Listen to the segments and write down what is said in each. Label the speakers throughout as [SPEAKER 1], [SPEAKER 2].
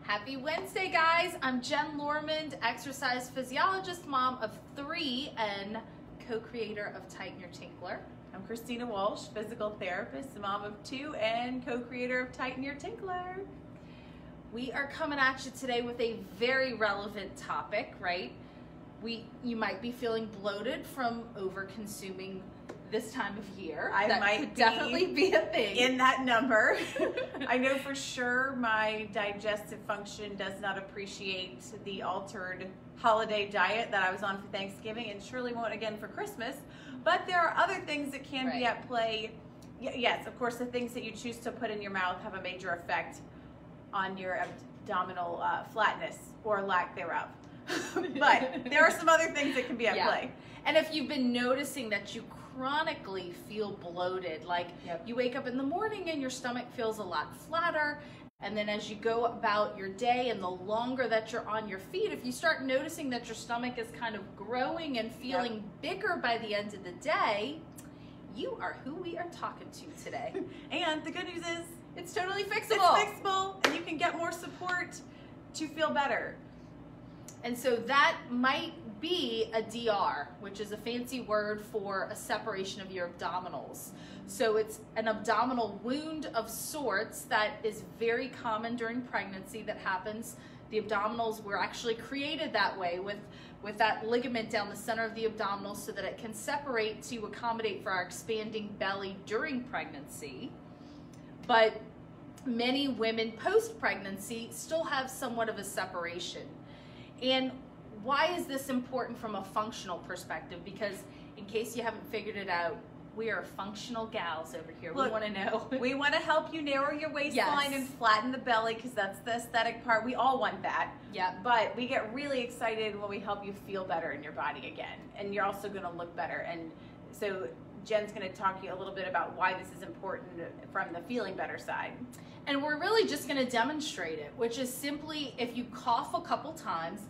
[SPEAKER 1] Happy Wednesday, guys. I'm Jen Lormond, exercise physiologist, mom of 3, and co-creator of Tighten Your Tinkler.
[SPEAKER 2] I'm Christina Walsh, physical therapist, mom of 2, and co-creator of Tighten Your Tinkler.
[SPEAKER 1] We are coming at you today with a very relevant topic, right? You might be feeling bloated from over-consuming this time of year.
[SPEAKER 2] That might
[SPEAKER 1] could definitely be a thing.
[SPEAKER 2] In that number. I know for sure my digestive function does not appreciate the altered holiday diet that I was on for Thanksgiving and surely won't again for Christmas. But there are other things that can be at play. Yes, of course, the things that you choose to put in your mouth have a major effect on your abdominal flatness or lack thereof. But there are some other things that can be at play.
[SPEAKER 1] And if you've been noticing that you chronically feel bloated, like you wake up in the morning and your stomach feels a lot flatter, and then as you go about your day and the longer that you're on your feet, if you start noticing that your stomach is kind of growing and feeling bigger by the end of the day, you are who we are talking to today.
[SPEAKER 2] And the good news is
[SPEAKER 1] it's totally fixable.
[SPEAKER 2] It's fixable, and you can get more support to feel better.
[SPEAKER 1] And so that might be a DR, which is a fancy word for a separation of your abdominals. So it's an abdominal wound of sorts that is very common during pregnancy that happens. The abdominals were actually created that way with that ligament down the center of the abdominals so that it can separate to accommodate for our expanding belly during pregnancy. But many women post-pregnancy still have somewhat of a separation. And why is this important from a functional perspective? Because in case you haven't figured it out, we are functional gals over here.
[SPEAKER 2] Look,
[SPEAKER 1] we want to know.
[SPEAKER 2] We want to help you narrow your waistline and flatten the belly because that's the aesthetic part. We all want that.
[SPEAKER 1] Yeah.
[SPEAKER 2] But we get really excited when we help you feel better in your body again. And you're also going to look better. And so Jen's going to talk to you a little bit about why this is important from the feeling better side.
[SPEAKER 1] And we're really just going to demonstrate it, which is simply if you cough a couple times,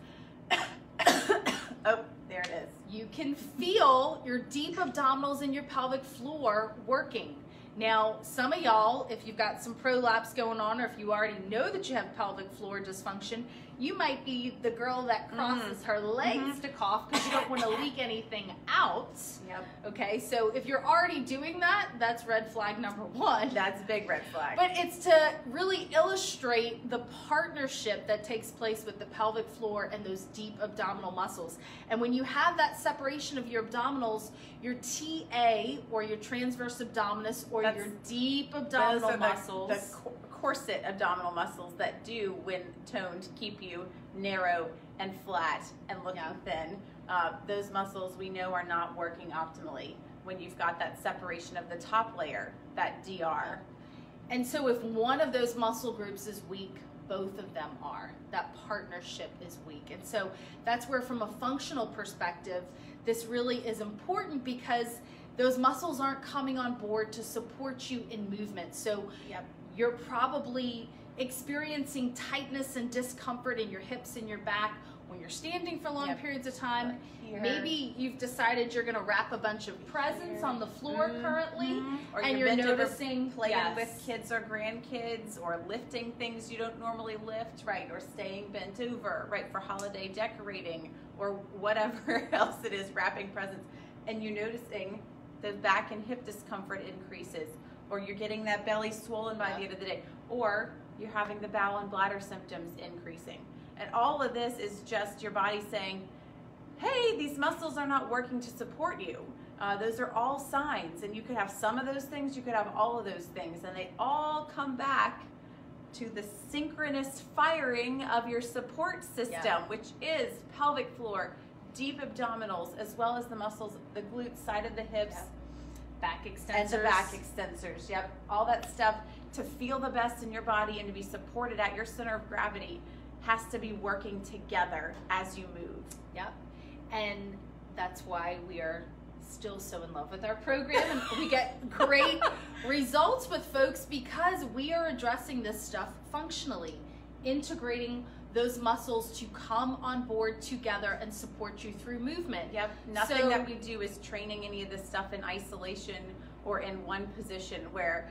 [SPEAKER 2] oh, there it is.
[SPEAKER 1] You can feel your deep abdominals and your pelvic floor working. Now, some of y'all, if you've got some prolapse going on, or if you already know that you have pelvic floor dysfunction, you might be the girl that crosses her legs to cough because you don't want to leak anything out.
[SPEAKER 2] Yep.
[SPEAKER 1] Okay, so if you're already doing that, that's red flag number 1.
[SPEAKER 2] That's a big red flag.
[SPEAKER 1] But it's to really illustrate the partnership that takes place with the pelvic floor and those deep abdominal muscles. And when you have that separation of your abdominals, your TA or your transverse abdominis or your deep abdominal muscles.
[SPEAKER 2] The corset abdominal muscles that do, when toned, keep you narrow and flat and looking thin. Those muscles we know are not working optimally when you've got that separation of the top layer, that DR.
[SPEAKER 1] And so if one of those muscle groups is weak, both of them are. That partnership is weak. And so that's where, from a functional perspective, this really is important because those muscles aren't coming on board to support you in movement. So you're probably experiencing tightness and discomfort in your hips and your back when you're standing for long periods of time. Maybe you've decided you're going to wrap a bunch of presents on the floor currently,
[SPEAKER 2] or
[SPEAKER 1] and you're noticing
[SPEAKER 2] playing with kids or grandkids, or lifting things you don't normally lift, right? Or staying bent over, right, for holiday decorating or whatever else it is, wrapping presents, and you're noticing the back and hip discomfort increases, or you're getting that belly swollen by the end of the day, or you're having the bowel and bladder symptoms increasing. And all of this is just your body saying, hey, these muscles are not working to support you. Those are all signs, and you could have some of those things, you could have all of those things, and they all come back to the synchronous firing of your support system, which is pelvic floor, deep abdominals, as well as the muscles, the glutes, side of the hips,
[SPEAKER 1] back extensors.
[SPEAKER 2] And the back extensors, all that stuff to feel the best in your body and to be supported at your center of gravity has to be working together as you move.
[SPEAKER 1] And that's why we are still so in love with our program, and we get great results with folks because we are addressing this stuff functionally, integrating those muscles to come on board together and support you through movement.
[SPEAKER 2] Nothing that we do is training any of this stuff in isolation or in one position, where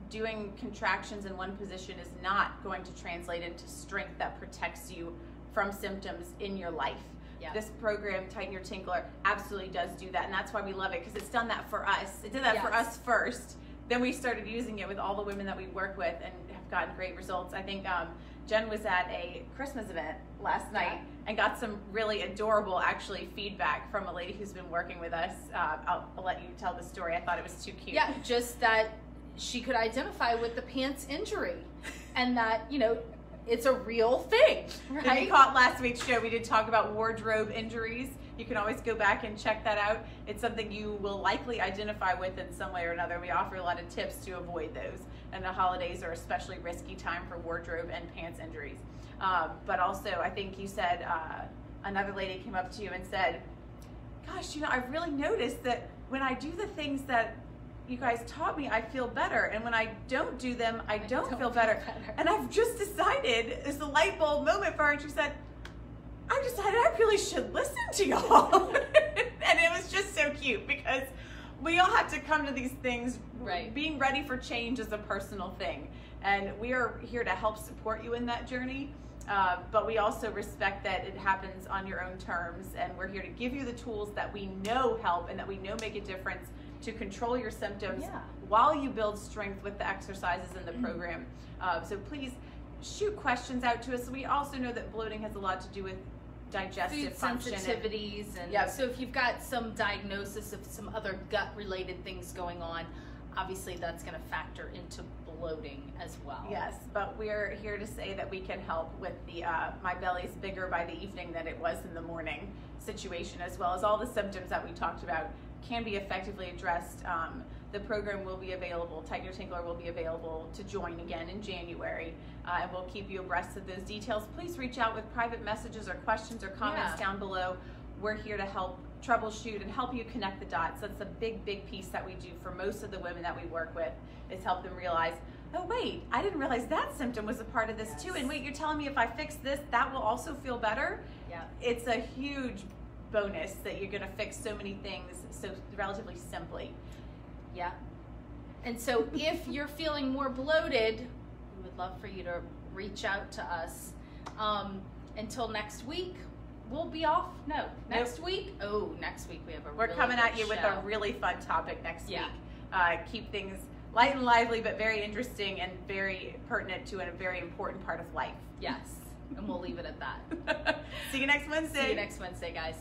[SPEAKER 2] doing contractions in one position is not going to translate into strength that protects you from symptoms in your life.
[SPEAKER 1] Yeah.
[SPEAKER 2] This program, Tighten Your Tinkler, absolutely does do that, and that's why we love it, because it's done that for us. It did that for us first. Then we started using it with all the women that we work with and have gotten great results. I think Jen was at a Christmas event last night and got some really adorable, actually, feedback from a lady who's been working with us. I'll let you tell the story. I thought it was too cute.
[SPEAKER 1] Yeah, just that she could identify with the pants injury and that, you know, it's a real thing, right?
[SPEAKER 2] If you caught last week's show, we did talk about wardrobe injuries. You can always go back and check that out. It's something you will likely identify with in some way or another. We offer a lot of tips to avoid those. And the holidays are especially risky time for wardrobe and pants injuries. But also, I think you said, another lady came up to you and said, gosh, you know, I've really noticed that when I do the things that you guys taught me, I feel better. And when I don't do them, I don't feel better. And I've just decided, it's a light bulb moment for her. And she said, I decided I really should listen to y'all. And it was just so cute, because we all have to come to these things.
[SPEAKER 1] Right.
[SPEAKER 2] Being ready for change is a personal thing. And we are here to help support you in that journey. But we also respect that it happens on your own terms. And we're here to give you the tools that we know help and that we know make a difference to control your symptoms while you build strength with the exercises in the program. So please shoot questions out to us. We also know that bloating has a lot to do with digestive function,
[SPEAKER 1] sensitivities, and so if you've got some diagnosis of some other gut related things going on, obviously that's going to factor into bloating as well.
[SPEAKER 2] Yes, but we're here to say that we can help with the my belly's bigger by the evening than it was in the morning situation, as well as all the symptoms that we talked about can be effectively addressed. The program will be available, Tighten Your Tinkler will be available to join again in January, and we'll keep you abreast of those details. Please reach out with private messages or questions or comments down below. We're here to help troubleshoot and help you connect the dots. That's a big, big piece that we do for most of the women that we work with, is help them realize, oh wait, I didn't realize that symptom was a part of this too, and wait, you're telling me if I fix this, that will also feel better?
[SPEAKER 1] Yeah.
[SPEAKER 2] It's a huge bonus that you're gonna fix so many things so relatively simply.
[SPEAKER 1] Yeah. And so if you're feeling more bloated, we would love for you to reach out to us. Until next week, we'll be off. No, next week. Oh, next week we have a
[SPEAKER 2] We're
[SPEAKER 1] really
[SPEAKER 2] coming at
[SPEAKER 1] good
[SPEAKER 2] you with
[SPEAKER 1] show.
[SPEAKER 2] a really fun topic next week.
[SPEAKER 1] Yeah.
[SPEAKER 2] Keep things light and lively, but very interesting and very pertinent to a very important part of life.
[SPEAKER 1] Yes. And we'll leave it at that.
[SPEAKER 2] See you next Wednesday.
[SPEAKER 1] See you next Wednesday, guys.